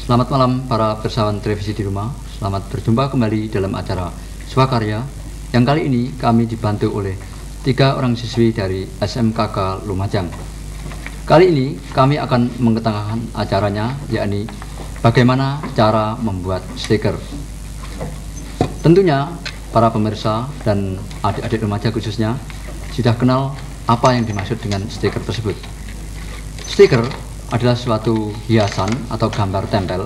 Selamat malam para persawan televisi di rumah. Selamat berjumpa kembali dalam acara Swakarya yang kali ini kami dibantu oleh 3 orang siswi dari SMKK Lumajang. Kali ini kami akan mengetengahkan acaranya, yakni bagaimana cara membuat stiker. Tentunya para pemirsa dan adik-adik remaja khususnya sudah kenal apa yang dimaksud dengan stiker tersebut. Stiker adalah suatu hiasan atau gambar tempel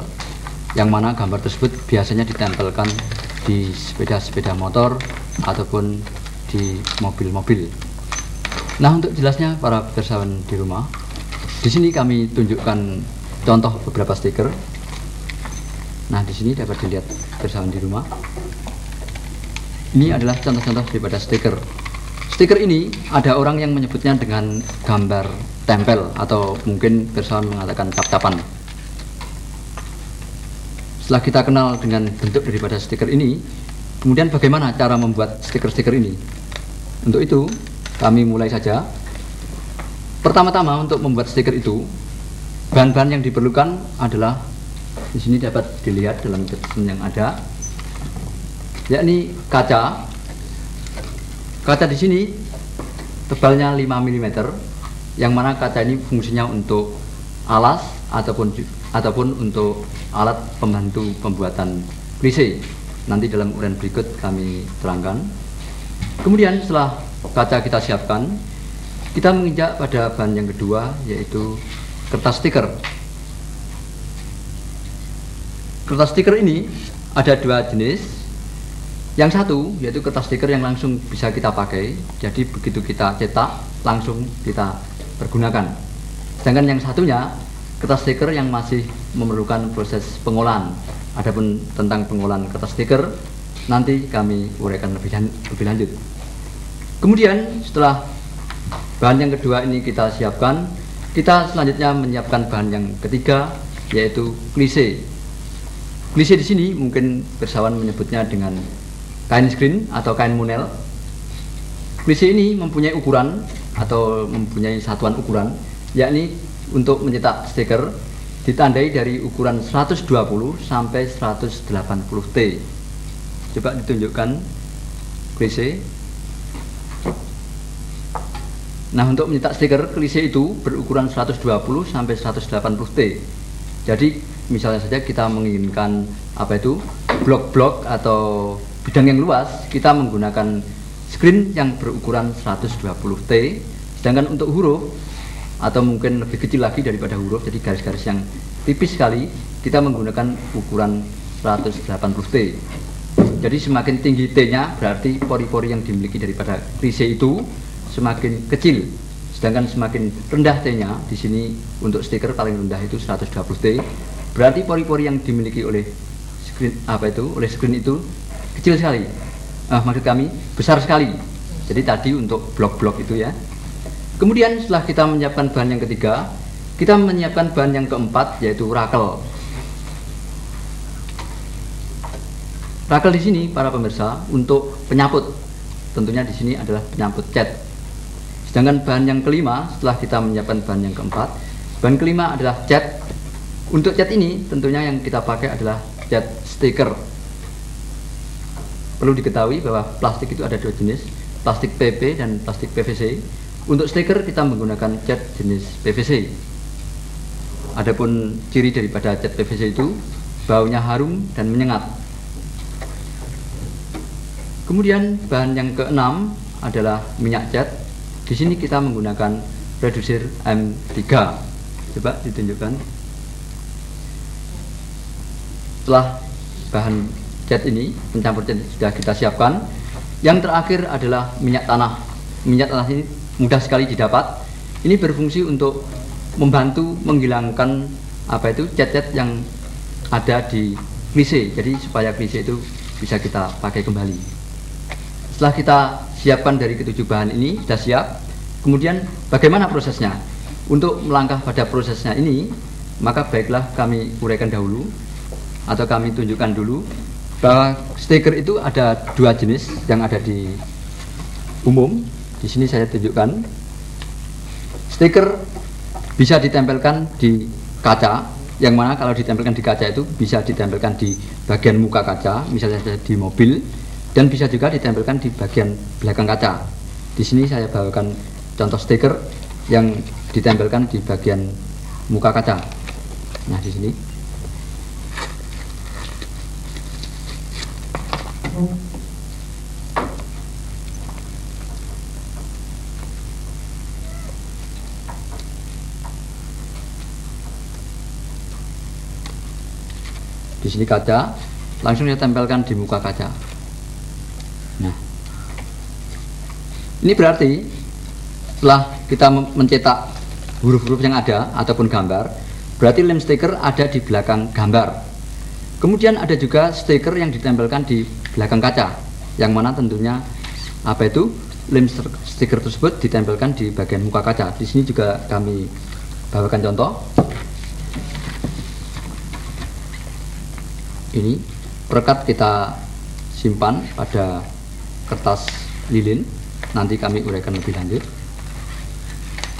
yang mana gambar tersebut biasanya ditempelkan di sepeda-sepeda motor ataupun di mobil-mobil. Nah, untuk jelasnya para persawan di rumah, di sini kami tunjukkan contoh beberapa stiker. Nah, di sini dapat dilihat persawan di rumah. Ini adalah contoh-contoh daripada stiker. Stiker ini ada orang yang menyebutnya dengan gambar tempel atau mungkin persawan mengatakan cap-capan. Setelah kita kenal dengan bentuk daripada stiker ini, kemudian bagaimana cara membuat stiker-stiker ini? Untuk itu, kami mulai saja. Pertama-tama untuk membuat stiker itu, bahan-bahan yang diperlukan adalah di sini dapat dilihat dalam catatan yang ada, yakni kaca. Kaca di sini tebalnya 5 mm, yang mana kaca ini fungsinya untuk alas ataupun untuk alat pembantu pembuatan klise. Nanti dalam uraian berikut kami terangkan. Kemudian setelah kaca kita siapkan, kita menginjak pada bahan yang kedua, yaitu kertas stiker. Kertas stiker ini ada 2 jenis. Yang satu yaitu kertas stiker yang langsung bisa kita pakai, jadi begitu kita cetak langsung kita pergunakan. Sedangkan yang satunya kertas stiker yang masih memerlukan proses pengolahan. Adapun tentang pengolahan kertas stiker nanti kami uraikan lebih lanjut. Kemudian setelah bahan yang kedua ini kita siapkan, kita selanjutnya menyiapkan bahan yang ketiga, yaitu klise. Klise di sini mungkin persawan menyebutnya dengan kain screen atau kain munel. Klise ini mempunyai ukuran atau mempunyai satuan ukuran, yakni untuk mencetak stiker ditandai dari ukuran 120 sampai 180 T. Coba ditunjukkan klise. Nah, untuk mencetak stiker klise itu berukuran 120 sampai 180 T. Jadi misalnya saja kita menginginkan blok-blok atau bidang yang luas, kita menggunakan screen yang berukuran 120 T. Sedangkan untuk huruf atau mungkin lebih kecil lagi daripada huruf, jadi garis-garis yang tipis sekali, kita menggunakan ukuran 180 T. Jadi semakin tinggi T-nya berarti pori-pori yang dimiliki daripada klise itu semakin kecil. Sedangkan semakin rendah T-nya, di sini untuk stiker paling rendah itu 120 T, berarti pori-pori yang dimiliki oleh screen itu kecil sekali. Maksud kami besar sekali. Jadi tadi untuk blok-blok itu ya. Kemudian setelah kita menyiapkan bahan yang ketiga, kita menyiapkan bahan yang keempat, yaitu rakel. Rakel di sini para pemirsa untuk penyaput. Tentunya di sini adalah penyaput cat. Sedangkan bahan yang kelima, setelah kita menyiapkan bahan yang keempat, bahan kelima adalah cat. Untuk cat ini tentunya yang kita pakai adalah cat stiker. Perlu diketahui bahwa plastik itu ada 2 jenis, plastik PP dan plastik PVC. Untuk stiker kita menggunakan cat jenis PVC. Adapun ciri daripada cat PVC itu baunya harum dan menyengat. Kemudian bahan yang keenam adalah minyak cat. Di sini kita menggunakan reducer M3. Coba ditunjukkan. Setelah bahan cat ini, pencampur cat sudah kita siapkan. Yang terakhir adalah minyak tanah. Minyak tanah ini mudah sekali didapat. Ini berfungsi untuk membantu menghilangkan cat-cat yang ada di klise. Jadi supaya klise itu bisa kita pakai kembali. Setelah kita siapkan dari ketujuh bahan ini, sudah siap. Kemudian bagaimana prosesnya? Untuk melangkah pada prosesnya ini, maka baiklah kami uraikan dahulu atau kami tunjukkan dulu bahwa stiker itu ada 2 jenis yang ada di umum. Di sini saya tunjukkan. Stiker bisa ditempelkan di kaca yang mana kalau ditempelkan di kaca itu bisa ditempelkan di bagian muka kaca, misalnya di mobil, dan bisa juga ditempelkan di bagian belakang kaca. Di sini saya bawakan contoh stiker yang ditempelkan di bagian muka kaca. Nah, di sini. Di sini kaca, langsung saya tempelkan di muka kaca. Nah, ini berarti setelah kita mencetak huruf-huruf yang ada ataupun gambar, berarti lem stiker ada di belakang gambar. Kemudian ada juga stiker yang ditempelkan di belakang kaca, yang mana tentunya lem stiker tersebut ditempelkan di bagian muka kaca. Di sini juga kami bawakan contoh. Ini perekat kita simpan pada kertas lilin, nanti kami uraikan lebih lanjut.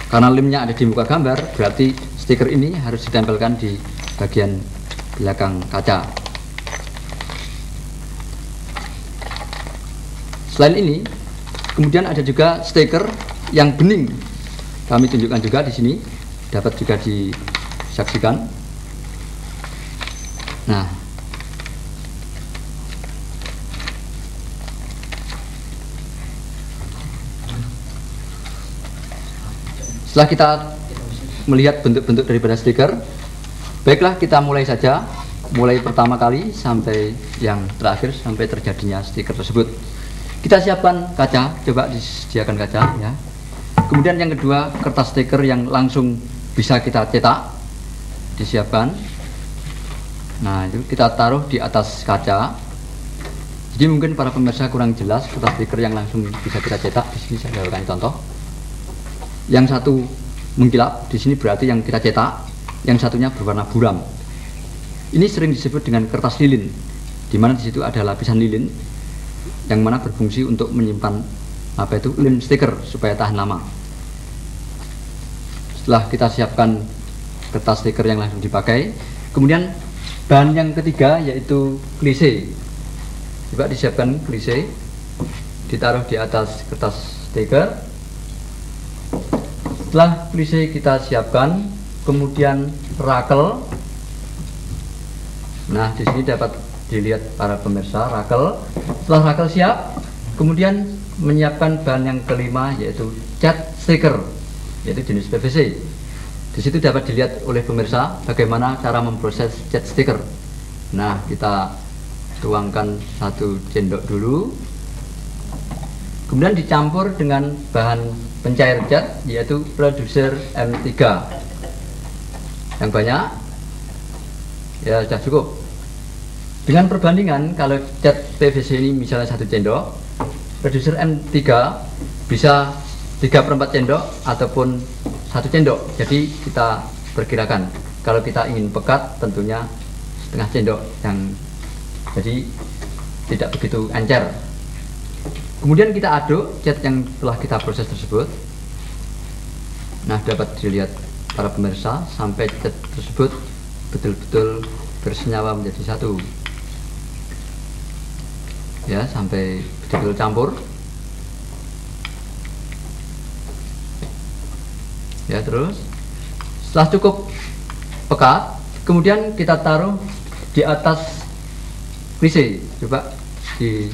Karena lemnya ada di muka gambar, berarti stiker ini harus ditempelkan di bagian belakang kaca. Selain ini, kemudian ada juga stiker yang bening. Kami tunjukkan juga di sini, dapat juga disaksikan. Nah, setelah kita melihat bentuk-bentuk daripada stiker, baiklah kita mulai saja, mulai pertama kali sampai yang terakhir, sampai terjadinya stiker tersebut. Kita siapkan kaca, coba disediakan kaca ya. Kemudian yang kedua, kertas stiker yang langsung bisa kita cetak, disiapkan. Nah, itu kita taruh di atas kaca. Jadi mungkin para pemirsa kurang jelas kertas stiker yang langsung bisa kita cetak. Di sini saya bawakan contoh. Yang satu mengkilap, di sini berarti yang kita cetak, yang satunya berwarna buram. Ini sering disebut dengan kertas lilin, di mana di situ ada lapisan lilin yang mana berfungsi untuk menyimpan lem stiker supaya tahan lama. Setelah kita siapkan kertas stiker yang langsung dipakai, kemudian bahan yang ketiga yaitu klise. Coba disiapkan klise, ditaruh di atas kertas stiker. Setelah klise kita siapkan, kemudian rakel. Nah, di sini dapat dilihat para pemirsa rakel. Setelah rakel siap, kemudian menyiapkan bahan yang kelima yaitu cat stiker, yaitu jenis PVC. Di situ dapat dilihat oleh pemirsa bagaimana cara memproses cat stiker. Nah, kita tuangkan 1 sendok dulu. Kemudian dicampur dengan bahan pencair cat yaitu Producer M3 yang banyak ya, sudah cukup. Dengan perbandingan, kalau cat PVC ini misalnya 1 sendok, Producer M3 bisa 3/4 sendok ataupun 1 sendok. Jadi kita perkirakan kalau kita ingin pekat tentunya setengah sendok, yang jadi tidak begitu encer. Kemudian kita aduk cat yang telah kita proses tersebut. Nah, dapat dilihat para pemirsa sampai cat tersebut betul-betul bersenyawa menjadi satu. Ya, sampai betul-betul campur. Ya, terus setelah cukup pekat, kemudian kita taruh di atas klise. Coba di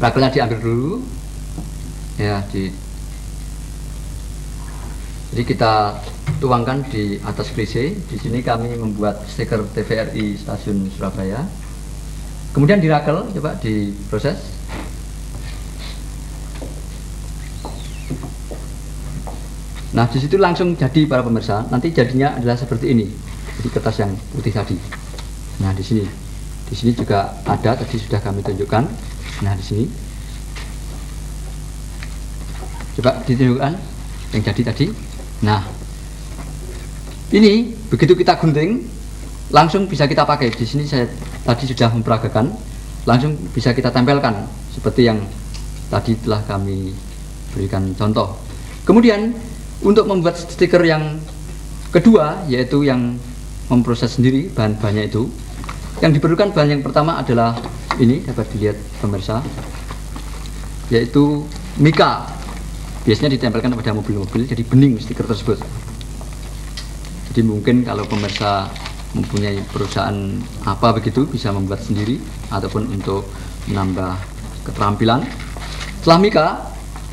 rakelnya diambil dulu ya, jadi kita tuangkan di atas klise. Di sini kami membuat stiker TVRI Stasiun Surabaya. Kemudian dirakel, coba diproses. Nah, di situ langsung jadi para pemirsa. Nanti jadinya adalah seperti ini. Jadi kertas yang putih tadi. Nah, di sini juga ada, tadi sudah kami tunjukkan. Nah, di sini coba ditunjukkan yang jadi tadi. Nah, ini begitu kita gunting langsung bisa kita pakai. Di sini saya tadi sudah memperagakan, langsung bisa kita tempelkan seperti yang tadi telah kami berikan contoh. Kemudian untuk membuat stiker yang kedua yaitu yang memproses sendiri bahan-bahannya itu. Yang diperlukan bahan yang pertama adalah ini, dapat dilihat pemirsa, yaitu mika. Biasanya ditempelkan pada mobil-mobil, jadi bening stiker tersebut. Jadi mungkin kalau pemirsa mempunyai perusahaan apa begitu, bisa membuat sendiri ataupun untuk menambah keterampilan. Setelah mika,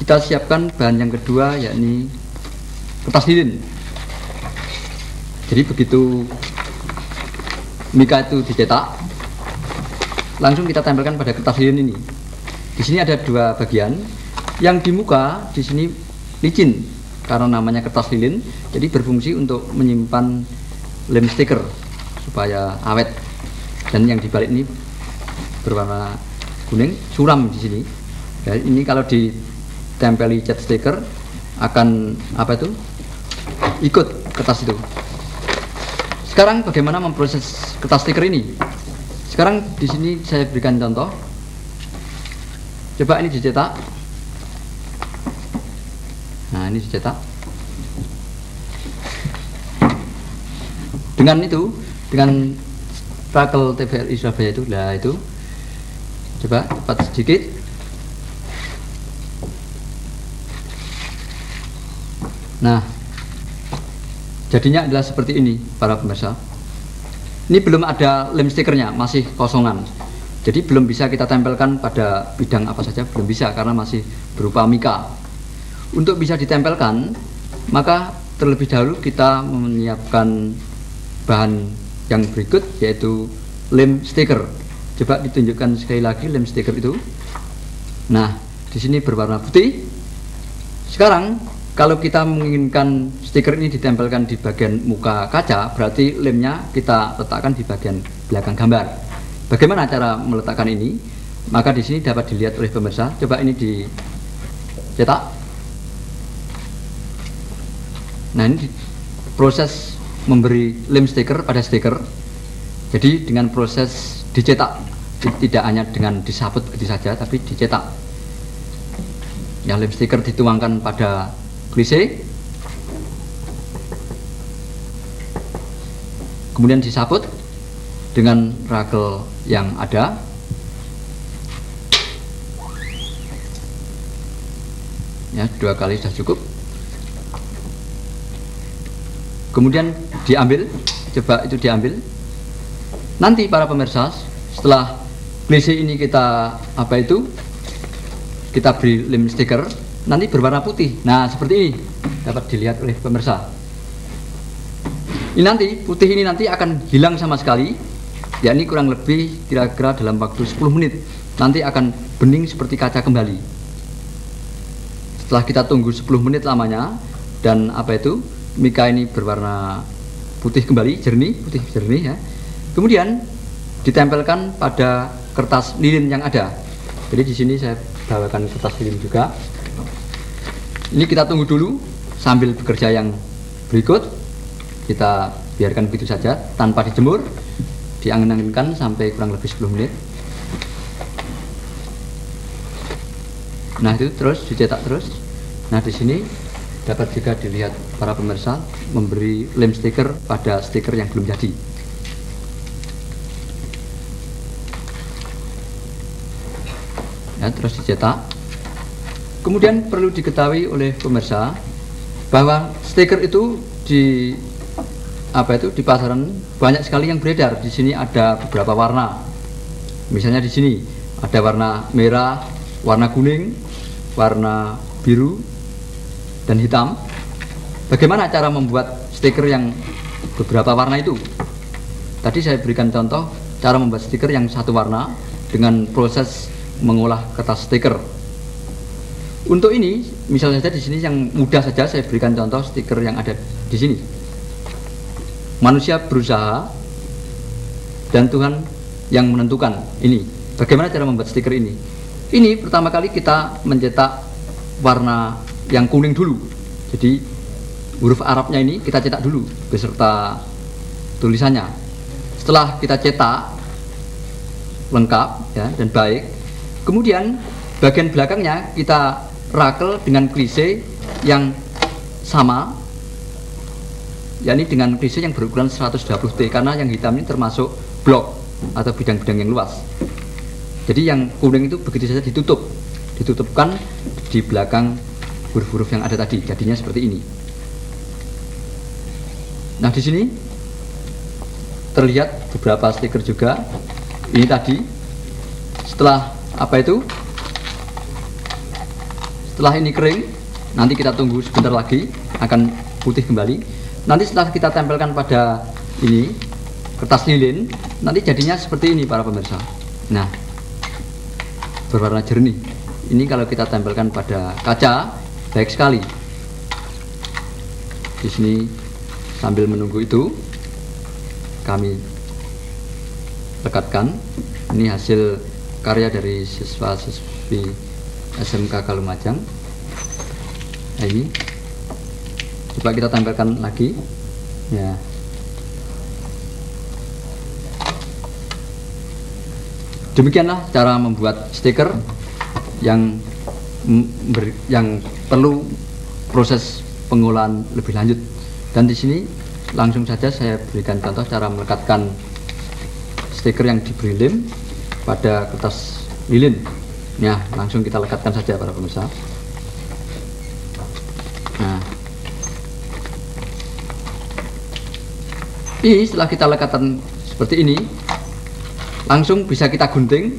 kita siapkan bahan yang kedua, yakni kertas lilin. Jadi begitu mika itu dicetak, langsung kita tempelkan pada kertas lilin ini. Di sini ada dua bagian. Yang di muka di sini licin karena namanya kertas lilin, jadi berfungsi untuk menyimpan lem stiker supaya awet. Dan yang di balik ini berwarna kuning, suram di sini. Ya, ini kalau ditempeli cat stiker akan apa itu? Ikut kertas itu. Sekarang bagaimana memproses kertas stiker ini? Sekarang di sini saya berikan contoh. Coba ini dicetak. Nah, ini dicetak. Dengan itu, dengan rakel TVRI Surabaya itu, lah itu. Coba cepat sedikit. Nah, jadinya adalah seperti ini para pemirsa. Ini belum ada lem stikernya, masih kosongan. Jadi belum bisa kita tempelkan pada bidang apa saja, belum bisa karena masih berupa mika. Untuk bisa ditempelkan, maka terlebih dahulu kita menyiapkan bahan yang berikut, yaitu lem stiker. Coba ditunjukkan sekali lagi lem stiker itu. Nah, di sini berwarna putih. Sekarang kalau kita menginginkan stiker ini ditempelkan di bagian muka kaca, berarti lemnya kita letakkan di bagian belakang gambar. Bagaimana cara meletakkan ini? Maka di sini dapat dilihat oleh pemirsa. Coba ini dicetak. Nah, ini proses memberi lem stiker pada stiker. Jadi dengan proses dicetak, tidak hanya dengan disabut begitu saja, tapi dicetak. Ya, lem stiker dituangkan pada klise, kemudian disabut dengan rakel yang ada. Ya, 2 kali sudah cukup. Kemudian diambil, coba itu diambil. Nanti para pemirsa, setelah klise ini kita kita beri lem stiker, nanti berwarna putih. Nah, seperti ini dapat dilihat oleh pemirsa. Ini nanti putih ini nanti akan hilang sama sekali, yakni kurang lebih kira-kira dalam waktu 10 menit nanti akan bening seperti kaca kembali. Setelah kita tunggu 10 menit lamanya, dan mika ini berwarna putih kembali, putih jernih ya. Kemudian ditempelkan pada kertas lilin yang ada. Jadi di sini saya bawakan kertas lilin juga. Ini kita tunggu dulu sambil bekerja yang berikut. Kita biarkan begitu saja tanpa dijemur, diangin-anginkan sampai kurang lebih 10 menit. Nah, itu terus dicetak terus. Nah, di sini dapat juga dilihat para pemirsa memberi lem stiker pada stiker yang belum jadi. Ya, terus dicetak. Kemudian perlu diketahui oleh pemirsa bahwa stiker itu di pasaran banyak sekali yang beredar. Di sini ada beberapa warna. Misalnya di sini ada warna merah, warna kuning, warna biru, dan hitam. Bagaimana cara membuat stiker yang beberapa warna itu? Tadi saya berikan contoh cara membuat stiker yang satu warna dengan proses mengolah kertas stiker. Untuk ini, misalnya saja di sini yang mudah saja saya berikan contoh stiker yang ada di sini. Manusia berusaha dan Tuhan yang menentukan. Ini bagaimana cara membuat stiker ini? Ini pertama kali kita mencetak warna yang kuning dulu. Jadi huruf Arabnya ini kita cetak dulu beserta tulisannya. Setelah kita cetak lengkap ya dan baik, kemudian bagian belakangnya kita rakel dengan klise yang sama. yakni dengan klise yang berukuran 120T, karena yang hitam ini termasuk blok atau bidang-bidang yang luas. Jadi yang kuning itu begitu saja ditutupkan di belakang huruf-huruf yang ada tadi, jadinya seperti ini. Nah, di sini terlihat beberapa stiker juga. Ini tadi setelah setelah ini kering, nanti kita tunggu sebentar lagi akan putih kembali. Nanti setelah kita tempelkan pada ini kertas lilin, nanti jadinya seperti ini para pemirsa. Nah, berwarna jernih. Ini kalau kita tempelkan pada kaca, baik sekali. Di sini sambil menunggu itu, kami lekatkan. Ini hasil karya dari siswa-siswi SMK Kalumajang. Nah, ini coba kita tempelkan lagi. Ya. Demikianlah cara membuat stiker yang perlu proses pengolahan lebih lanjut. Dan di sini langsung saja saya berikan contoh cara melekatkan stiker yang diberi lem pada kertas lilin. Nah, langsung kita lekatkan saja para pemirsa. Nah, ini setelah kita lekatkan seperti ini, langsung bisa kita gunting.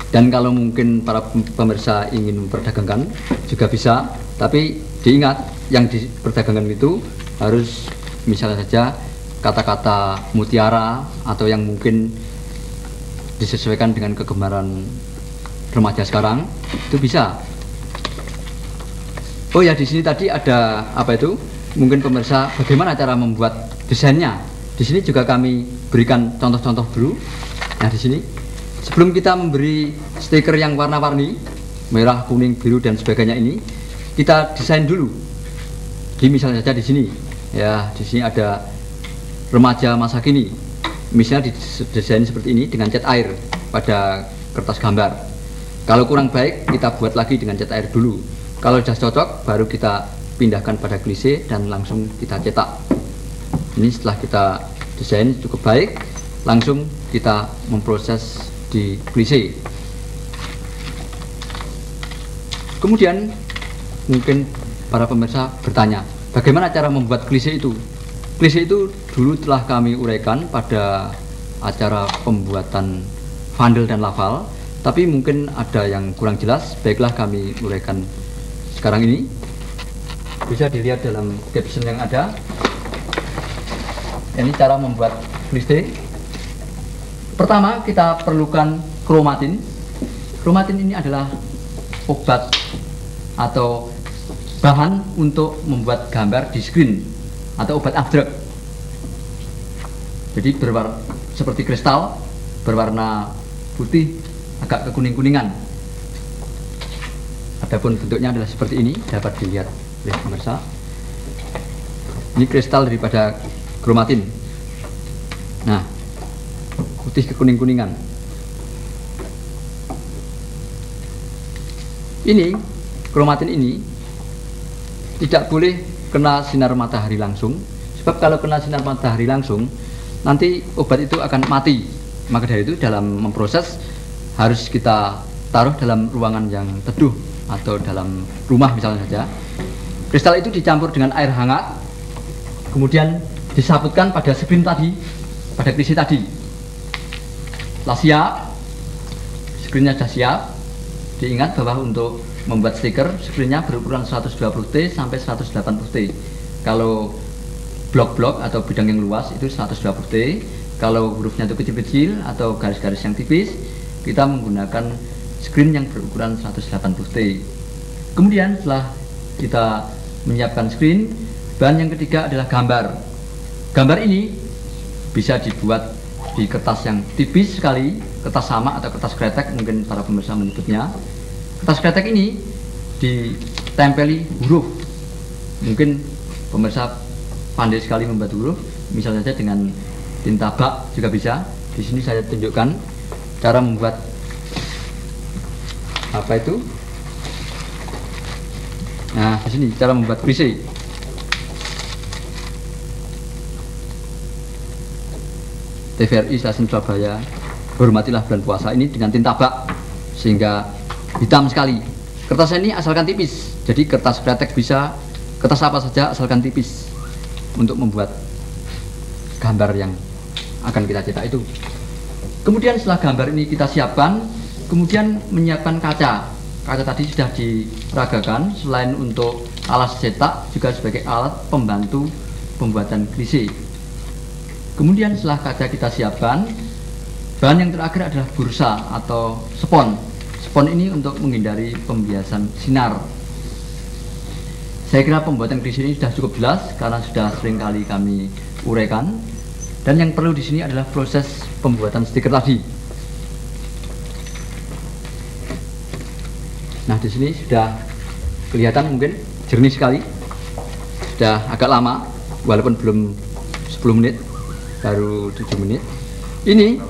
Dan kalau mungkin para pemirsa ingin memperdagangkan juga bisa, tapi diingat yang diperdagangkan itu harus misalnya saja kata-kata mutiara atau yang mungkin disesuaikan dengan kegemaran remaja sekarang, itu bisa. Oh ya, di sini tadi ada mungkin pemirsa bagaimana cara membuat desainnya. Di sini juga kami berikan contoh-contoh dulu. Nah, di sini sebelum kita memberi stiker yang warna-warni, merah, kuning, biru dan sebagainya ini, kita desain dulu. Di misalnya saja di sini, ya, di sini ada remaja masa kini. Misalnya didesain seperti ini dengan cat air pada kertas gambar. Kalau kurang baik, kita buat lagi dengan cat air dulu. Kalau sudah cocok, baru kita pindahkan pada klise dan langsung kita cetak. Ini setelah kita desain cukup baik, langsung kita memproses di klise. Kemudian mungkin para pemirsa bertanya, bagaimana cara membuat klise itu? Klise itu dulu telah kami uraikan pada acara pembuatan vandel dan lafal, tapi mungkin ada yang kurang jelas, baiklah kami uraikan sekarang ini. Bisa dilihat dalam caption yang ada. Ini cara membuat klise. Pertama, kita perlukan kromatin. Kromatin ini adalah obat atau bahan untuk membuat gambar di screen atau obat abstrak. Jadi berwarna seperti kristal, berwarna putih, agak kekuning-kuningan. Adapun bentuknya adalah seperti ini, dapat dilihat oleh pemirsa. Ini kristal daripada kromatin. Nah, putih kekuning-kuningan. Ini kromatin ini tidak boleh kena sinar matahari langsung, sebab kalau kena sinar matahari langsung nanti obat itu akan mati. Maka dari itu dalam memproses harus kita taruh dalam ruangan yang teduh atau dalam rumah misalnya saja. Kristal itu dicampur dengan air hangat, kemudian disabutkan pada screen tadi, pada klise tadi. Setelah siap, screennya sudah siap. Diingat bahwa untuk membuat stiker, screennya berukuran 120T sampai 180T. Kalau blok-blok atau bidang yang luas itu 120T. Kalau hurufnya itu kecil-kecil atau garis-garis yang tipis, kita menggunakan screen yang berukuran 180T. Kemudian setelah kita menyiapkan screen, bahan yang ketiga adalah gambar. Gambar ini bisa dibuat di kertas yang tipis sekali, kertas sama atau kertas kretek mungkin para pemirsa menyebutnya. Kertas kretek ini ditempeli huruf. Mungkin pemirsa pandai sekali membuat huruf, misalnya saja dengan tinta bak juga bisa. Di sini saya tunjukkan cara membuat Nah, di sini cara membuat klise. TVRI Stasiun Surabaya, hormatilah bulan puasa ini dengan tinta bak sehingga hitam sekali. Kertasnya ini asalkan tipis, jadi kertas kretek bisa, kertas apa saja asalkan tipis untuk membuat gambar yang akan kita cetak itu. Kemudian setelah gambar ini kita siapkan, kemudian menyiapkan kaca. Kaca tadi sudah diragakan, selain untuk alas cetak juga sebagai alat pembantu pembuatan klise. Kemudian setelah kaca kita siapkan, bahan yang terakhir adalah bursa atau spon. Spon ini untuk menghindari pembiasan sinar. Saya kira pembuatan klise ini sudah cukup jelas karena sudah sering kali kami uraikan. Dan yang perlu di sini adalah proses pembuatan stiker tadi. Nah, di sini sudah kelihatan mungkin jernih sekali. Sudah agak lama, walaupun belum 10 menit, baru 7 menit. Ini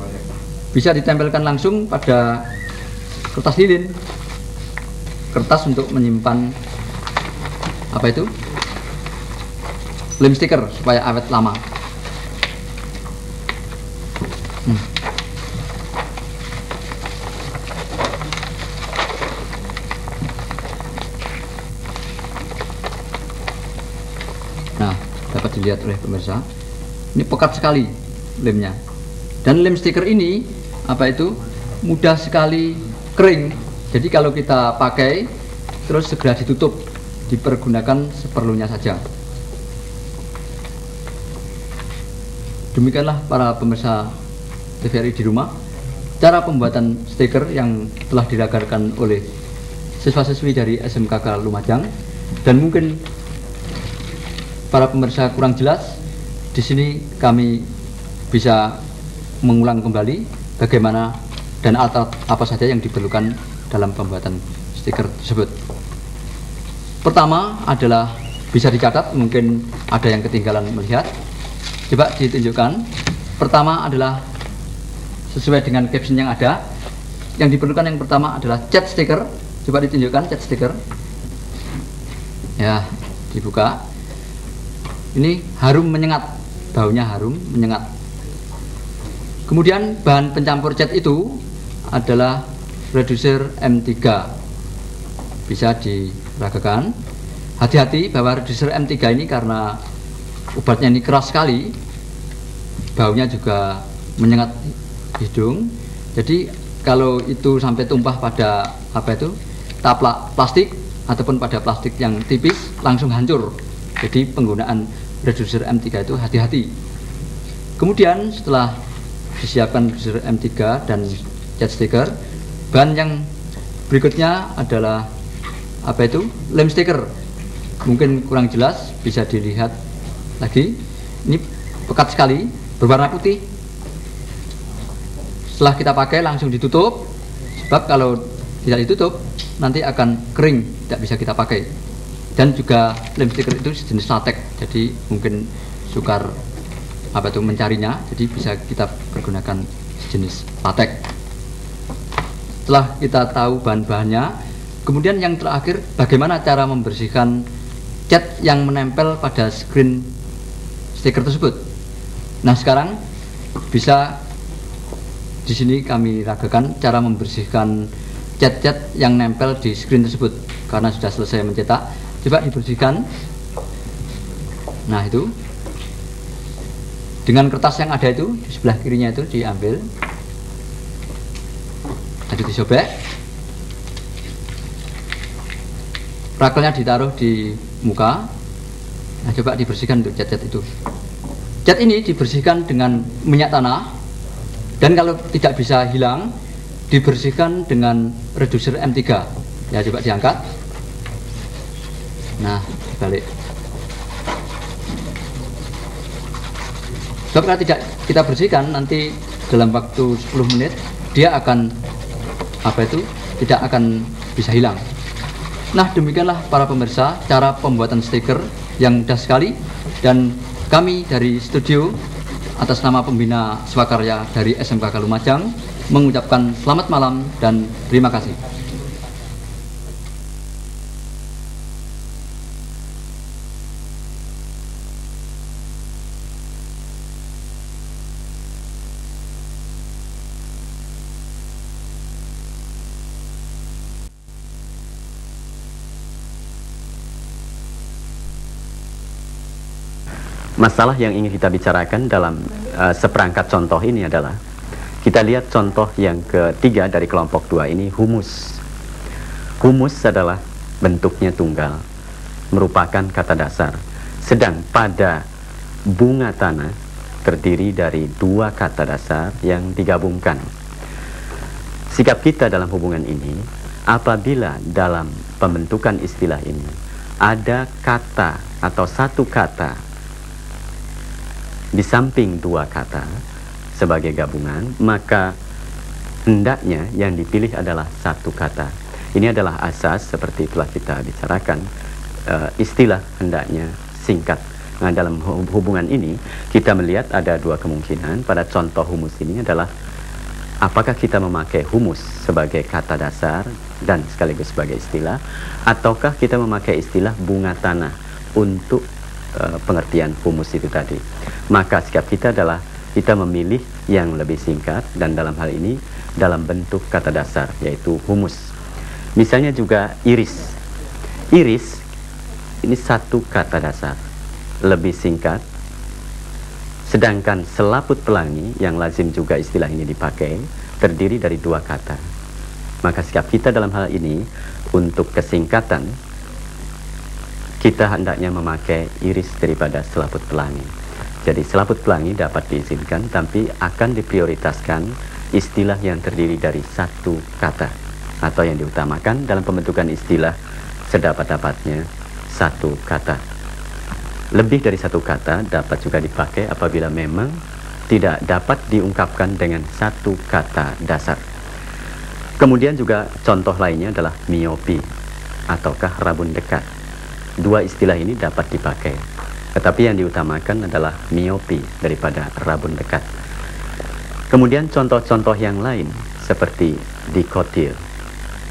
bisa ditempelkan langsung pada kertas lilin. Kertas untuk menyimpan apa itu? Lem stiker supaya awet lama. Nah, dapat dilihat oleh pemirsa, ini pekat sekali lemnya. Dan lem stiker ini apa itu mudah sekali kering. Jadi kalau kita pakai terus segera ditutup, dipergunakan seperlunya saja. Demikianlah para pemirsa TVRI di rumah, cara pembuatan stiker yang telah diragarkan oleh siswa-siswi dari SMKK Lumajang. Dan mungkin para pemirsa kurang jelas, di sini kami bisa mengulang kembali bagaimana dan alat apa saja yang diperlukan dalam pembuatan stiker tersebut. Pertama adalah bisa dicatat, mungkin ada yang ketinggalan melihat. Coba ditunjukkan. Pertama adalah sesuai dengan caption yang ada. Yang diperlukan yang pertama adalah cat stiker. Coba ditunjukkan cat stiker. Ya, dibuka. Ini harum menyengat, baunya harum menyengat. Kemudian bahan pencampur cat itu adalah reducer M3. Bisa diragakan. Hati-hati bahwa reducer M3 ini karena obatnya ini keras sekali, baunya juga menyengat hidung. Jadi kalau itu sampai tumpah pada apa itu taplak plastik ataupun pada plastik yang tipis, langsung hancur. Jadi penggunaan reducer M3 itu hati-hati. Kemudian setelah disiapkan reducer M3 dan cat stiker, bahan yang berikutnya adalah apa itu lem stiker. Mungkin kurang jelas, bisa dilihat lagi. Ini pekat sekali, berwarna putih. Setelah kita pakai langsung ditutup, sebab kalau tidak ditutup nanti akan kering, tidak bisa kita pakai. Dan juga lem stiker itu sejenis latex, jadi mungkin sukar apa itu mencarinya, jadi bisa kita pergunakan sejenis latex. Setelah kita tahu bahan-bahannya, kemudian yang terakhir bagaimana cara membersihkan cat yang menempel pada screen stiker tersebut. Nah, sekarang bisa di sini kami ragakan cara membersihkan cat-cat yang nempel di screen tersebut karena sudah selesai mencetak. Coba dibersihkan. Nah, itu dengan kertas yang ada itu di sebelah kirinya itu diambil, ada disobek, rakelnya ditaruh di muka. Nah, coba dibersihkan untuk cat-cat itu. Cat ini dibersihkan dengan minyak tanah, dan kalau tidak bisa hilang, dibersihkan dengan reducer M3. Ya, coba diangkat. Nah, balik. Sebab kalau tidak kita bersihkan, nanti dalam waktu 10 menit dia akan apa itu tidak akan bisa hilang. Nah, demikianlah para pemirsa cara pembuatan stiker yang mudah sekali, dan kami dari studio atas nama pembina swakarya dari SMKK Lumajang mengucapkan selamat malam dan terima kasih. Masalah yang ingin kita bicarakan dalam seperangkat contoh ini adalah, kita lihat contoh yang ketiga dari kelompok 2 ini, humus. Humus adalah bentuknya tunggal, merupakan kata dasar. Sedang pada bunga tanah terdiri dari 2 kata dasar yang digabungkan. Sikap kita dalam hubungan ini, apabila dalam pembentukan istilah ini ada kata atau satu kata di samping 2 kata sebagai gabungan, maka hendaknya yang dipilih adalah satu kata. Ini adalah asas seperti telah kita bicarakan, istilah hendaknya singkat. Nah, dalam hubungan ini kita melihat ada 2 kemungkinan. Pada contoh humus ini adalah, apakah kita memakai humus sebagai kata dasar dan sekaligus sebagai istilah, ataukah kita memakai istilah bunga tanah untuk pengertian humus itu tadi. Maka sikap kita adalah kita memilih yang lebih singkat, dan dalam hal ini dalam bentuk kata dasar, yaitu humus. Misalnya juga iris. Iris ini satu kata dasar, lebih singkat. Sedangkan selaput pelangi, yang lazim juga istilah ini dipakai, terdiri dari 2 kata. Maka sikap kita dalam hal ini, untuk kesingkatan, kita hendaknya memakai iris daripada selaput pelangi. Jadi selaput pelangi dapat diizinkan, tapi akan diprioritaskan istilah yang terdiri dari 1 kata, atau yang diutamakan dalam pembentukan istilah sedapat-dapatnya 1 kata. Lebih dari 1 kata dapat juga dipakai apabila memang tidak dapat diungkapkan dengan 1 kata dasar. Kemudian juga contoh lainnya adalah miopi ataukah rabun dekat. 2 istilah ini dapat dipakai, tetapi yang diutamakan adalah miopi daripada rabun dekat. Kemudian contoh-contoh yang lain seperti dikotil,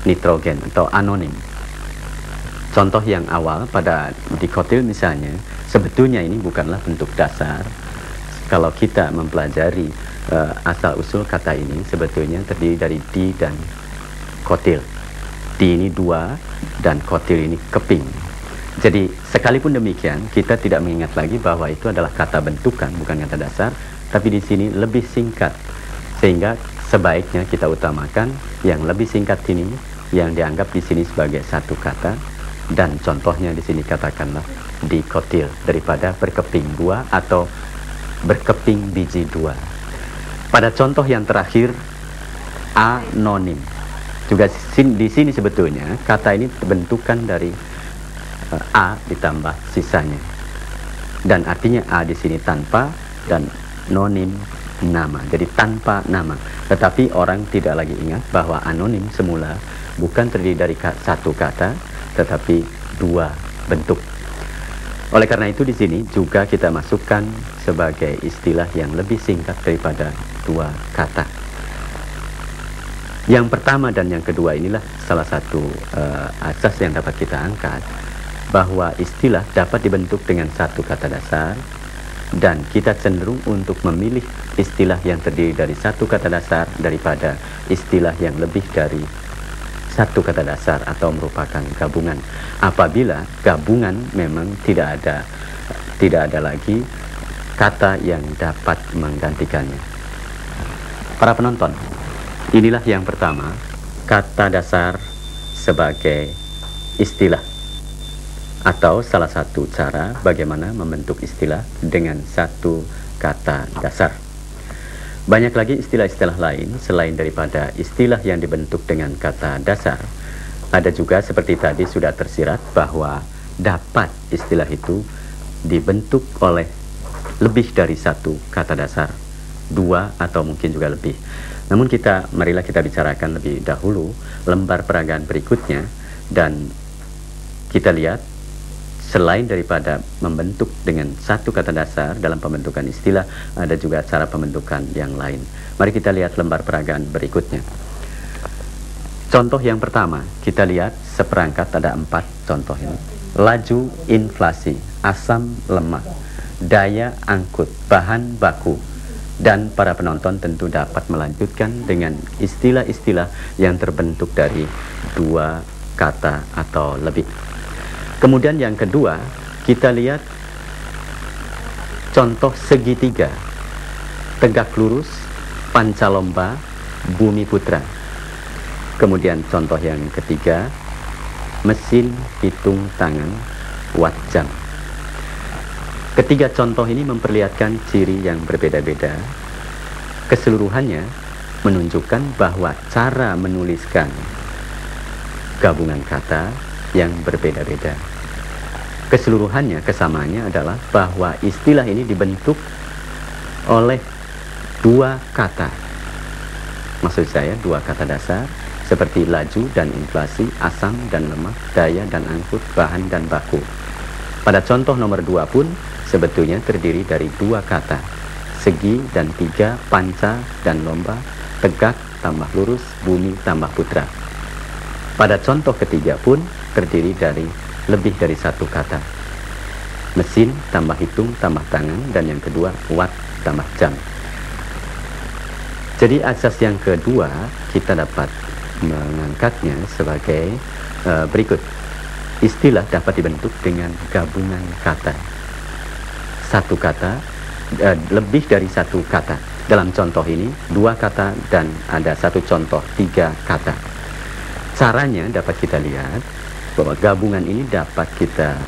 nitrogen atau anonim. Contoh yang awal pada dikotil misalnya, sebetulnya ini bukanlah bentuk dasar. Kalau kita mempelajari asal-usul kata ini, sebetulnya terdiri dari di dan kotil. Di ini 2 dan kotil ini keping. Jadi sekalipun demikian, kita tidak mengingat lagi bahwa itu adalah kata bentukan, bukan kata dasar, tapi di sini lebih singkat, sehingga sebaiknya kita utamakan yang lebih singkat ini, yang dianggap di sini sebagai 1 kata, dan contohnya di sini katakanlah dikotil daripada berkeping 2 atau berkeping biji 2. Pada contoh yang terakhir, anonim, juga di sini sebetulnya kata ini bentukan dari A ditambah sisanya, dan artinya A di sini tanpa dan nonim nama, jadi tanpa nama. Tetapi orang tidak lagi ingat bahwa anonim semula bukan terdiri dari 1 kata, tetapi 2 bentuk. Oleh karena itu di sini juga kita masukkan sebagai istilah yang lebih singkat daripada 2 kata. Yang pertama dan yang kedua inilah salah satu asas yang dapat kita angkat, bahwa istilah dapat dibentuk dengan 1 kata dasar, dan kita cenderung untuk memilih istilah yang terdiri dari 1 kata dasar daripada istilah yang lebih dari 1 kata dasar atau merupakan gabungan. Apabila gabungan memang tidak ada lagi kata yang dapat menggantikannya. Para penonton, inilah yang pertama, kata dasar sebagai istilah, atau salah satu cara bagaimana membentuk istilah dengan 1 kata dasar. Banyak lagi istilah-istilah lain selain daripada istilah yang dibentuk dengan kata dasar. Ada juga seperti tadi sudah tersirat bahwa dapat istilah itu dibentuk oleh lebih dari 1 kata dasar, 2 atau mungkin juga lebih. Namun marilah kita bicarakan lebih dahulu lembar peragaan berikutnya, dan kita lihat selain daripada membentuk dengan 1 kata dasar dalam pembentukan istilah, ada juga cara pembentukan yang lain. Mari kita lihat lembar peragaan berikutnya. Contoh yang pertama, kita lihat seperangkat, ada 4 contoh ini. Laju inflasi, asam lemak, daya angkut, bahan baku. Dan para penonton tentu dapat melanjutkan dengan istilah-istilah yang terbentuk dari 2 kata atau lebih. Kemudian yang kedua, kita lihat contoh segitiga, tegak lurus, pancalomba, bumi putra. Kemudian contoh yang ketiga, mesin hitung tangan, watt jam. Ketiga contoh ini memperlihatkan ciri yang berbeda-beda. Keseluruhannya menunjukkan bahwa cara menuliskan gabungan kata yang berbeda-beda. Keseluruhannya, kesamaannya adalah bahwa istilah ini dibentuk oleh dua kata. Maksud saya dua kata dasar seperti laju dan inflasi, asam dan lemak, daya dan angkut, bahan dan baku. Pada contoh nomor 2 pun sebetulnya terdiri dari dua kata, segi dan tiga, panca dan lomba, tegak tambah lurus, bumi tambah putra. Pada contoh ketiga pun terdiri dari lebih dari satu kata, mesin tambah hitung tambah tangan, dan yang kedua watt tambah jam. Jadi asas yang kedua kita dapat mengangkatnya sebagai berikut. Istilah dapat dibentuk dengan gabungan kata. Satu kata, lebih dari satu kata. Dalam contoh ini, dua kata dan ada satu contoh, tiga kata. Caranya dapat kita lihat bahwa gabungan ini dapat kita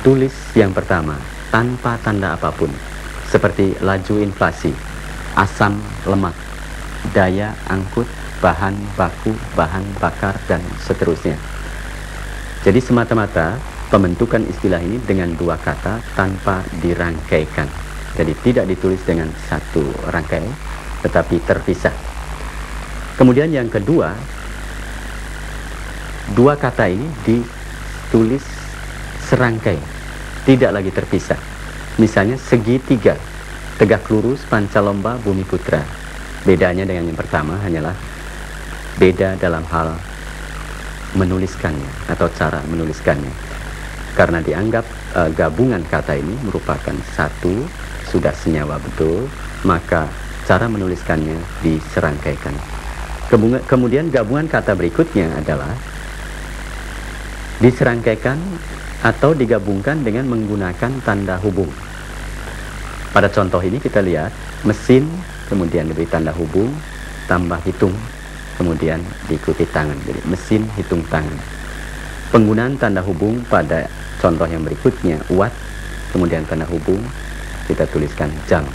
tulis yang pertama tanpa tanda apapun, seperti laju inflasi, asam lemak, daya angkut, bahan baku, bahan bakar, dan seterusnya. Jadi semata-mata pembentukan istilah ini dengan dua kata tanpa dirangkaikan. Jadi tidak ditulis dengan satu rangkai, tetapi terpisah. Kemudian yang kedua, dua kata ini ditulis serangkai, tidak lagi terpisah. Misalnya segitiga, tegak lurus, pancalomba, bumi putra. Bedanya dengan yang pertama hanyalah beda dalam hal menuliskannya atau cara menuliskannya. Karena dianggap gabungan kata ini merupakan satu, sudah senyawa betul, maka cara menuliskannya diserangkaikan. Kemudian gabungan kata berikutnya adalah diserangkaikan atau digabungkan dengan menggunakan tanda hubung. Pada contoh ini kita lihat mesin, kemudian diberi tanda hubung, tambah hitung, kemudian diikuti tangan. Jadi mesin hitung tangan. Penggunaan tanda hubung pada contoh yang berikutnya, watt, kemudian tanda hubung, kita tuliskan jam.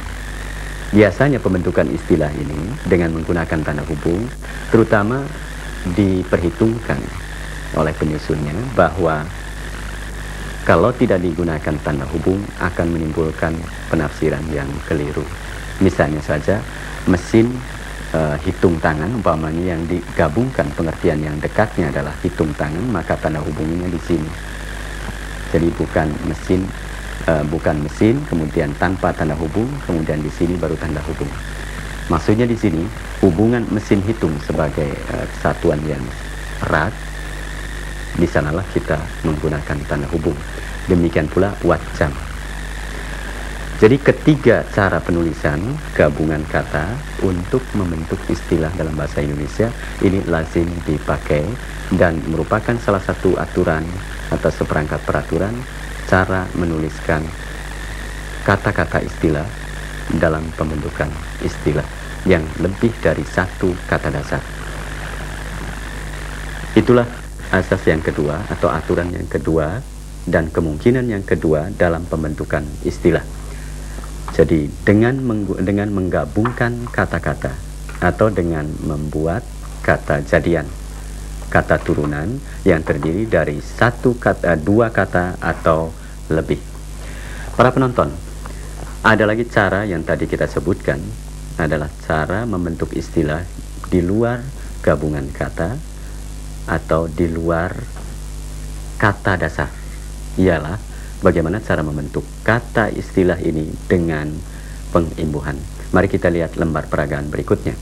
Biasanya pembentukan istilah ini dengan menggunakan tanda hubung, terutama diperhitungkan oleh penyusunnya bahwa kalau tidak digunakan tanda hubung akan menimbulkan penafsiran yang keliru. Misalnya saja mesin hitung tangan, umpamanya yang digabungkan pengertian yang dekatnya adalah hitung tangan, maka tanda hubungannya di sini. Jadi bukan mesin, kemudian tanpa tanda hubung, kemudian di sini baru tanda hubung. Maksudnya di sini hubungan mesin hitung sebagai kesatuan yang erat, di sanalah kita menggunakan tanda hubung. Demikian pula watt jam. Jadi ketiga cara penulisan gabungan kata untuk membentuk istilah dalam bahasa Indonesia ini lazim dipakai dan merupakan salah satu aturan atau seperangkat peraturan cara menuliskan kata-kata istilah dalam pembentukan istilah yang lebih dari satu kata dasar. Itulah asas yang kedua atau aturan yang kedua dan kemungkinan yang kedua dalam pembentukan istilah. Jadi dengan menggabungkan kata-kata atau dengan membuat kata jadian, kata turunan yang terdiri dari satu kata, dua kata atau lebih. Para penonton, ada lagi cara yang tadi kita sebutkan adalah cara membentuk istilah di luar gabungan kata atau di luar kata dasar. Ialah bagaimana cara membentuk kata istilah ini dengan pengimbuhan. Mari kita lihat lembar peragaan berikutnya.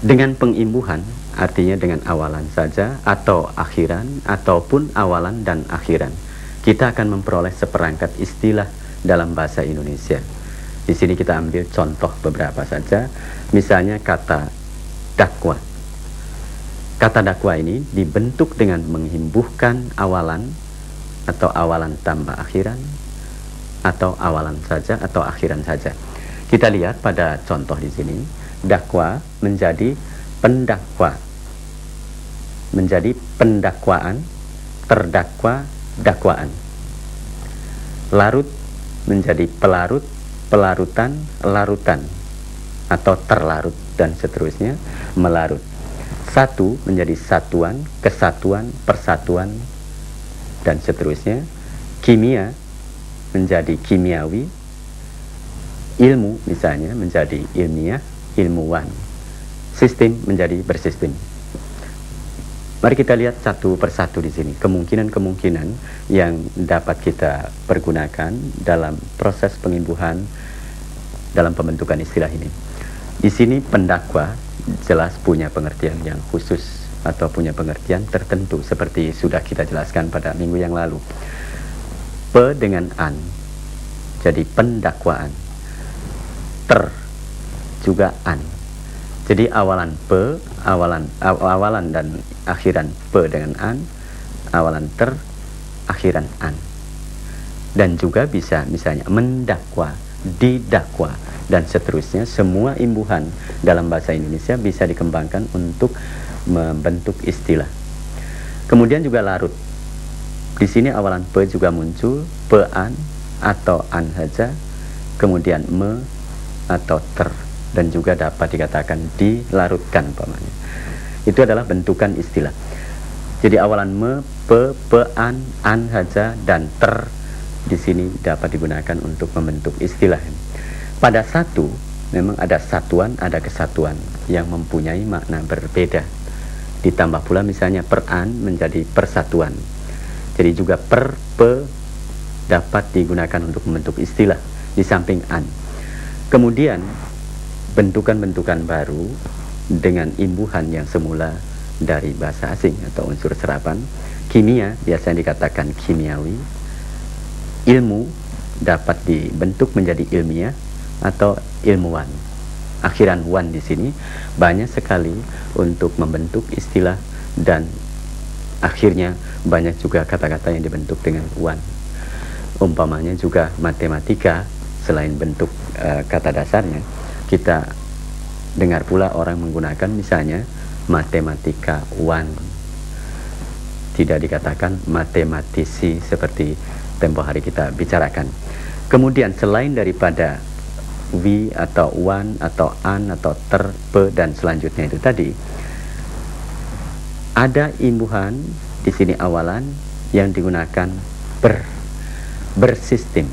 Dengan pengimbuhan artinya dengan awalan saja atau akhiran ataupun awalan dan akhiran, kita akan memperoleh seperangkat istilah dalam bahasa Indonesia. Di sini kita ambil contoh beberapa saja. Misalnya kata dakwa. Kata dakwa ini dibentuk dengan mengimbuhkan awalan atau awalan tambah akhiran, atau awalan saja atau akhiran saja. Kita lihat pada contoh di sini, dakwa menjadi pendakwa, menjadi pendakwaan, terdakwa, dakwaan. Larut menjadi pelarut, pelarutan, larutan, atau terlarut, dan seterusnya, melarut. Satu menjadi satuan, kesatuan, persatuan, dan seterusnya. Kimia menjadi kimiawi, ilmu misalnya menjadi ilmiah, ilmuwan. Sistem menjadi bersistem. Mari kita lihat satu persatu di sini kemungkinan-kemungkinan yang dapat kita pergunakan dalam proses pengimbuhan dalam pembentukan istilah ini. Di sini pendakwa jelas punya pengertian yang khusus atau punya pengertian tertentu seperti sudah kita jelaskan pada minggu yang lalu. Pe dengan an jadi pendakwaan. Ter juga an. Jadi awalan pe, awalan dan akhiran pe dengan an, awalan ter, akhiran an. Dan juga bisa misalnya mendakwa, didakwa, dan seterusnya. Semua imbuhan dalam bahasa Indonesia bisa dikembangkan untuk membentuk istilah. Kemudian juga larut. Di sini awalan pe juga muncul, pe an atau an saja, kemudian me atau ter, dan juga dapat dikatakan dilarutkan umpamanya. Itu adalah bentukan istilah. Jadi awalan me, pe, an saja, dan ter di sini dapat digunakan untuk membentuk istilah. Pada satu memang ada satuan, ada kesatuan yang mempunyai makna berbeda. Ditambah pula misalnya peran menjadi persatuan. Jadi juga per, pe dapat digunakan untuk membentuk istilah di samping an. Kemudian bentukan-bentukan baru dengan imbuhan yang semula dari bahasa asing atau unsur serapan. Kimia biasanya dikatakan kimiawi. Ilmu dapat dibentuk menjadi ilmiah atau ilmuwan. Akhiran wan di sini banyak sekali untuk membentuk istilah, dan akhirnya banyak juga kata-kata yang dibentuk dengan wan. Umpamanya juga matematika, selain bentuk kata dasarnya, kita dengar pula orang menggunakan misalnya matematika wan. Tidak dikatakan matematisi seperti tempo hari kita bicarakan. Kemudian selain daripada wi atau wan atau an atau ter, pe, dan selanjutnya itu tadi, ada imbuhan di sini awalan yang digunakan bersistem.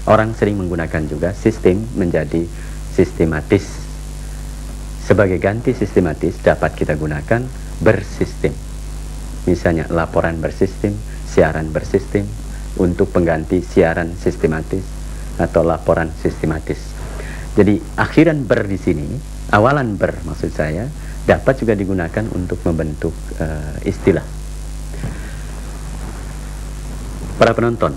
Orang sering menggunakan juga sistem menjadi sistematis. Sebagai ganti sistematis dapat kita gunakan bersistem. Misalnya laporan bersistem, siaran bersistem, untuk pengganti siaran sistematis atau laporan sistematis. Jadi akhiran ber di sini, awalan ber maksud saya, dapat juga digunakan untuk membentuk istilah. Para penonton,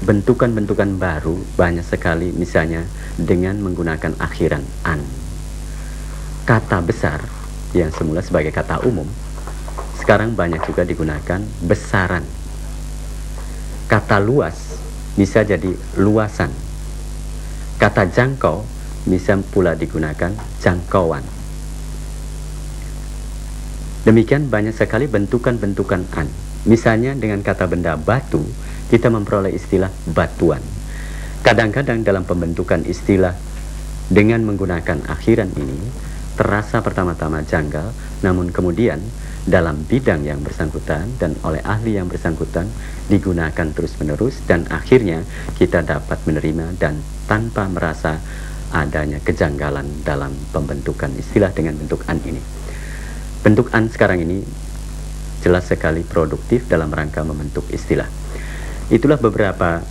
bentukan-bentukan baru banyak sekali, misalnya dengan menggunakan akhiran an. Kata besar yang semula sebagai kata umum sekarang banyak juga digunakan besaran. Kata luas bisa jadi luasan. Kata jangkau bisa pula digunakan jangkauan. Demikian banyak sekali bentukan-bentukan an. Misalnya dengan kata benda batu, kita memperoleh istilah batuan. Kadang-kadang dalam pembentukan istilah dengan menggunakan akhiran ini terasa pertama-tama janggal, namun kemudian dalam bidang yang bersangkutan dan oleh ahli yang bersangkutan digunakan terus-menerus, dan akhirnya kita dapat menerima dan tanpa merasa adanya kejanggalan dalam pembentukan istilah dengan bentuk an ini. Bentuk an sekarang ini jelas sekali produktif dalam rangka membentuk istilah. Itulah beberapa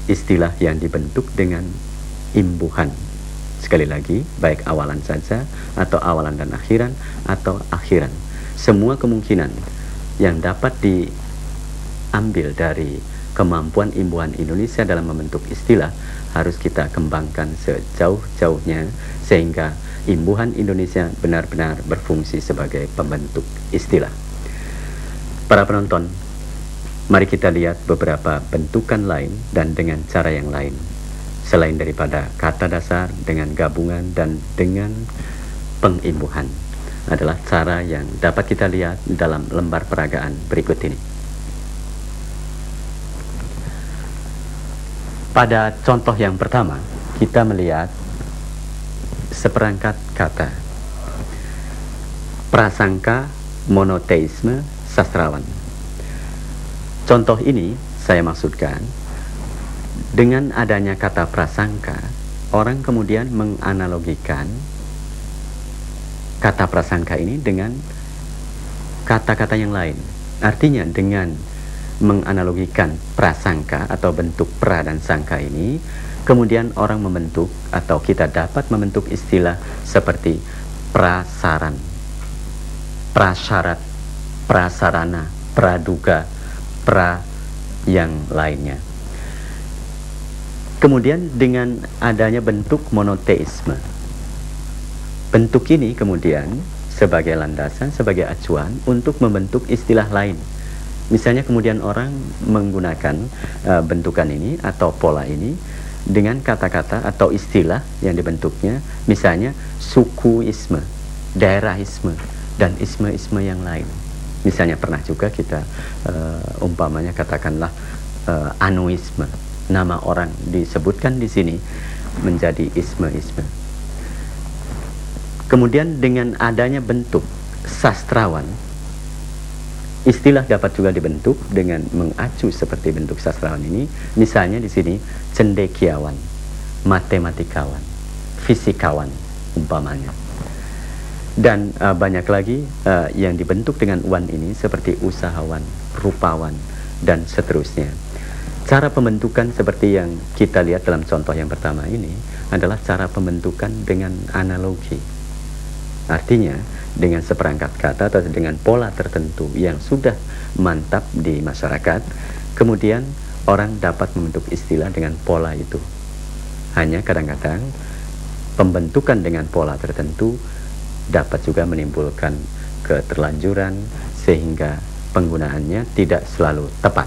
istilah yang dibentuk dengan imbuhan. Sekali lagi, baik awalan saja atau awalan dan akhiran atau akhiran. Semua kemungkinan yang dapat diambil dari kemampuan imbuhan Indonesia dalam membentuk istilah harus kita kembangkan sejauh-jauhnya sehingga imbuhan Indonesia benar-benar berfungsi sebagai pembentuk istilah. Para penonton, Mari kita lihat beberapa bentukan lain dan dengan cara yang lain, selain daripada kata dasar dengan gabungan dan dengan pengimbuhan, adalah cara yang dapat kita lihat dalam lembar peragaan berikut ini. Pada contoh yang pertama, kita melihat seperangkat kata prasangka monoteisme sastrawan. Contoh ini saya maksudkan, dengan adanya kata prasangka, orang kemudian menganalogikan kata prasangka ini dengan kata-kata yang lain. Artinya dengan menganalogikan prasangka atau bentuk pra dan sangka ini, kemudian orang membentuk atau kita dapat membentuk istilah seperti prasaran, prasyarat, prasarana, praduga, pra yang lainnya. Kemudian dengan adanya bentuk monoteisme, bentuk ini kemudian sebagai landasan, sebagai acuan untuk membentuk istilah lain. Misalnya kemudian orang menggunakan bentukan ini atau pola ini dengan kata-kata atau istilah yang dibentuknya, misalnya sukuisme, daerahisme, dan isme-isme yang lain. Misalnya pernah juga kita umpamanya katakanlah anuisme, nama orang disebutkan di sini menjadi isme-isme. Kemudian dengan adanya bentuk sastrawan, istilah dapat juga dibentuk dengan mengacu seperti bentuk sastrawan ini. Misalnya di sini cendekiawan, matematikawan, fisikawan umpamanya. Dan banyak lagi yang dibentuk dengan wan ini seperti usahawan, rupawan, dan seterusnya. Cara pembentukan seperti yang kita lihat dalam contoh yang pertama ini adalah cara pembentukan dengan analogi. Artinya dengan seperangkat kata atau dengan pola tertentu yang sudah mantap di masyarakat, kemudian orang dapat membentuk istilah dengan pola itu. Hanya kadang-kadang pembentukan dengan pola tertentu dapat juga menimbulkan keterlanjuran sehingga penggunaannya tidak selalu tepat.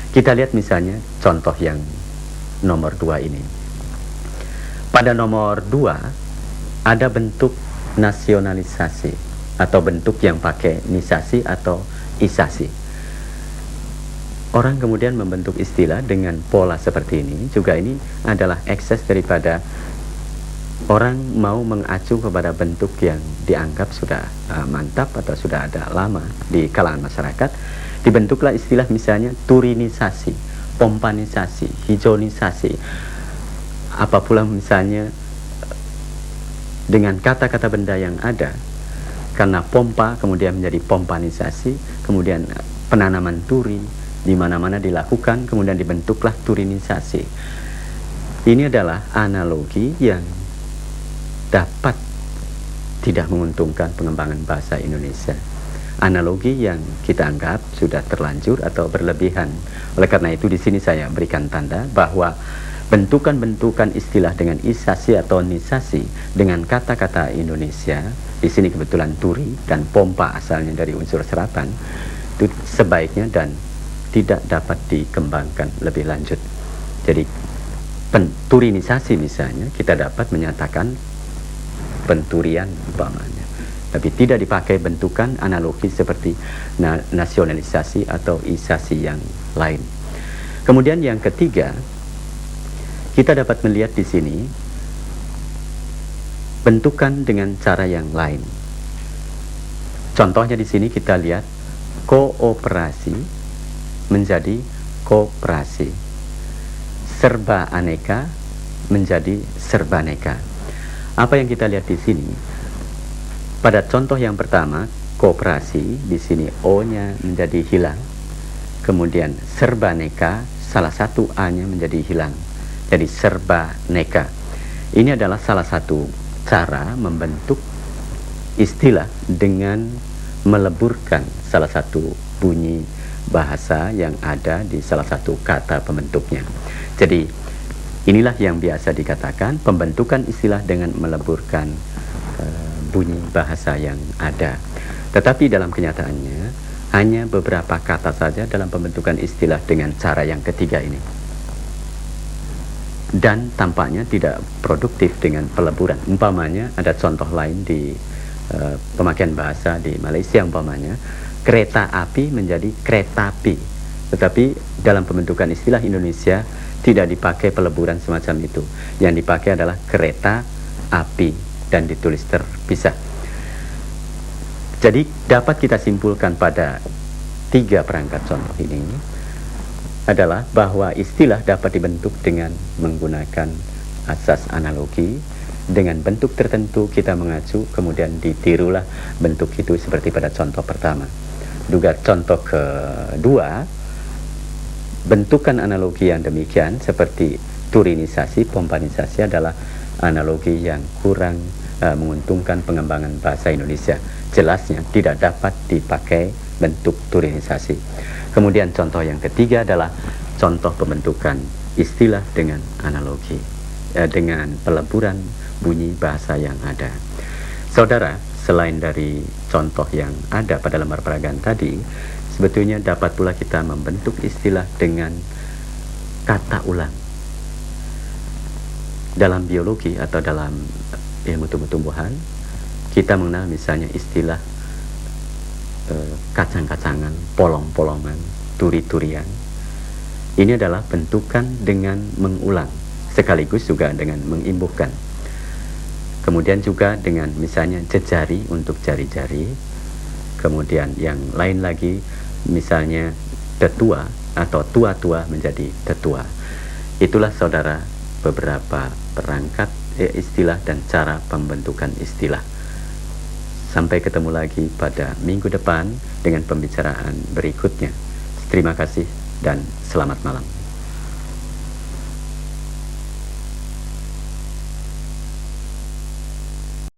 Kita lihat misalnya contoh yang nomor 2 ini. Pada nomor 2 ada bentuk nasionalisasi atau bentuk yang pakai nisasi atau isasi. Orang kemudian membentuk istilah dengan pola seperti ini. Juga ini adalah ekses daripada orang mau mengacu kepada bentuk yang dianggap sudah mantap atau sudah ada lama di kalangan masyarakat. Dibentuklah istilah misalnya turinisasi, pompanisasi, hijaunisasi. Apa pula misalnya dengan kata-kata benda yang ada, karena pompa kemudian menjadi pompanisasi, kemudian penanaman turi di mana-mana dilakukan, kemudian dibentuklah turinisasi. Ini adalah analogi yang dapat tidak menguntungkan pengembangan bahasa Indonesia. Analogi yang kita anggap sudah terlanjur atau berlebihan. Oleh karena itu di sini saya berikan tanda bahwa bentukan-bentukan istilah dengan isasi atau nisasi dengan kata-kata Indonesia, di sini kebetulan turi dan pompa asalnya dari unsur serapan, itu sebaiknya dan tidak dapat dikembangkan lebih lanjut. Jadi turinisasi misalnya kita dapat menyatakan penturian umpamanya, tapi tidak dipakai bentukan analogi seperti nasionalisasi atau isasi yang lain. Kemudian yang ketiga, kita dapat melihat di sini bentukan dengan cara yang lain. Contohnya di sini kita lihat kooperasi menjadi koperasi, serba aneka menjadi serbaneka. Apa yang kita lihat di sini? Pada contoh yang pertama, koperasi, di sini O-nya menjadi hilang. Kemudian serbaneka, salah satu A-nya menjadi hilang. Jadi serbaneka. Ini adalah salah satu cara membentuk istilah dengan meleburkan salah satu bunyi bahasa yang ada di salah satu kata pembentuknya. Jadi inilah yang biasa dikatakan pembentukan istilah dengan meleburkan bunyi bahasa yang ada. Tetapi dalam kenyataannya hanya beberapa kata saja dalam pembentukan istilah dengan cara yang ketiga ini. Dan tampaknya tidak produktif dengan peleburan. Umpamanya ada contoh lain di pemakaian bahasa di Malaysia, umpamanya kereta api menjadi kereta api. Tetapi dalam pembentukan istilah Indonesia tidak dipakai peleburan semacam itu. Yang dipakai adalah kereta api dan ditulis terpisah. Jadi dapat kita simpulkan pada 3 perangkat contoh ini adalah bahwa istilah dapat dibentuk dengan menggunakan asas analogi. Dengan bentuk tertentu kita mengacu, kemudian ditirulah bentuk itu seperti pada contoh pertama. Juga contoh kedua, bentukan analogi yang demikian seperti turinisasi, pompanisasi adalah analogi yang kurang menguntungkan pengembangan bahasa Indonesia. Jelasnya tidak dapat dipakai bentuk turinisasi. Kemudian contoh yang ketiga adalah contoh pembentukan istilah dengan analogi, dengan peleburan bunyi bahasa yang ada. Saudara, selain dari contoh yang ada pada lembar peragaan tadi, sebetulnya dapat pula kita membentuk istilah dengan kata ulang. Dalam biologi atau dalam ilmu tumbuh-tumbuhan, kita mengenal misalnya istilah kacang-kacangan, polong-polongan, turi-turian. Ini adalah bentukan dengan mengulang, sekaligus juga dengan mengimbuhkan. Kemudian juga dengan misalnya jejari untuk jari-jari. Kemudian yang lain lagi misalnya tetua atau tua-tua menjadi tetua. Itulah saudara beberapa perangkat istilah dan cara pembentukan istilah. Sampai ketemu lagi pada minggu depan dengan pembicaraan berikutnya. Terima kasih dan selamat malam.